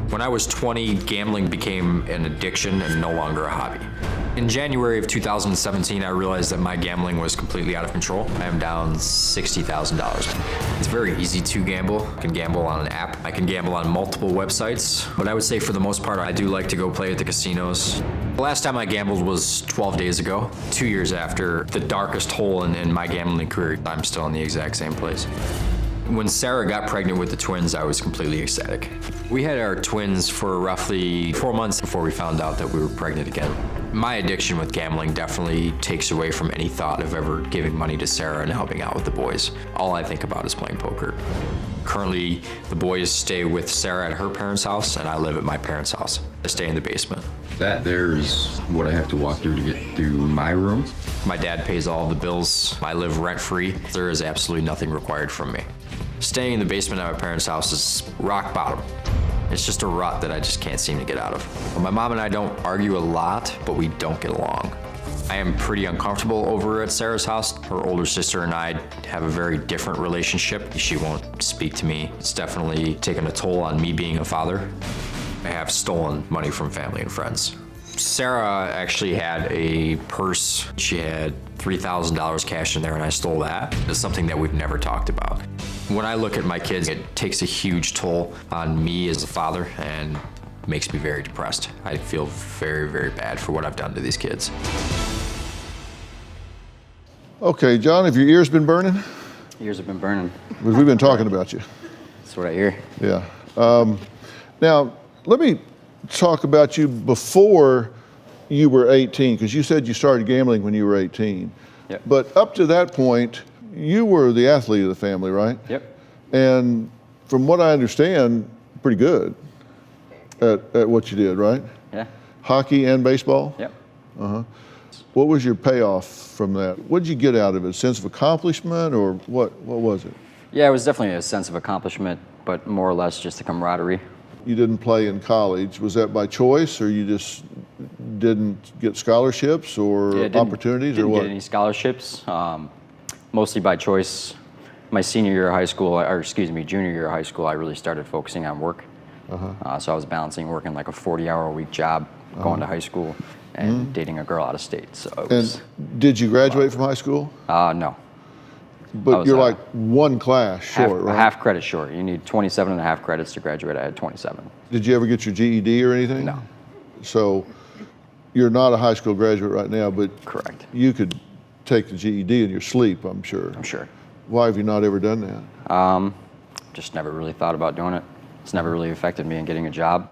When I was 20, gambling became an addiction and no longer a hobby. In January of 2017, I realized that my gambling was completely out of control. I am down $60,000. It's very easy to gamble. I can gamble on an app. I can gamble on multiple websites. But I would say for the most part, I do like to go play at the casinos. The last time I gambled was 12 days ago, 2 years after the darkest hole in my gambling career. I'm still in the exact same place. When Sarah got pregnant with the twins, I was completely ecstatic. We had our twins for roughly 4 months before we found out that we were pregnant again. My addiction with gambling definitely takes away from any thought of ever giving money to Sarah and helping out with the boys. All I think about is playing poker. Currently, the boys stay with Sarah at her parents' house, and I live at my parents' house. I stay in the basement. That there is what I have to walk through to get through my room. My dad pays all the bills. I live rent-free. There is absolutely nothing required from me. Staying in the basement at my parents' house is rock bottom. It's just a rut that I just can't seem to get out of. My mom and I don't argue a lot, but we don't get along. I am pretty uncomfortable over at Sarah's house. Her older sister and I have a very different relationship. She won't speak to me. It's definitely taken a toll on me being a father. I have stolen money from family and friends. Sarah actually had a purse. She had $3,000 cash in there, and I stole that. It's something that we've never talked about. When I look at my kids, it takes a huge toll on me as a father and makes me very depressed. I feel very, very bad for what I've done to these kids. Okay, John, have your ears been burning? Ears have been burning. We've been talking about you. That's what I hear. Yeah. Now, let me talk about you before you were 18, because you said you started gambling when you were 18. Yep. But up to that point, you were the athlete of the family, right? Yep. And from what I understand, pretty good at what you did, right? Yeah. Hockey and baseball? Yep. What was your payoff from that? What did you get out of it? A sense of accomplishment, or what was it? Yeah, it was definitely a sense of accomplishment, but more or less just a camaraderie. You didn't play in college. Was that by choice, or you just didn't get scholarships or opportunities, or what? Didn't get any scholarships, mostly by choice. My senior year of high school, junior year of high school, I really started focusing on work. So I was balancing working like a 40-hour-a-week job, going to high school, and dating a girl out of state. So it was, did you graduate from high school? no. But you're like one class short, right? Half credit short. You need 27 and a half credits to graduate. I had 27. Did you ever get your GED or anything? No. So you're not a high school graduate right now, but Correct. you could take the GED in your sleep, I'm sure. I'm sure. Why have you not ever done that? Just never really thought about doing it. It's never really affected me in getting a job.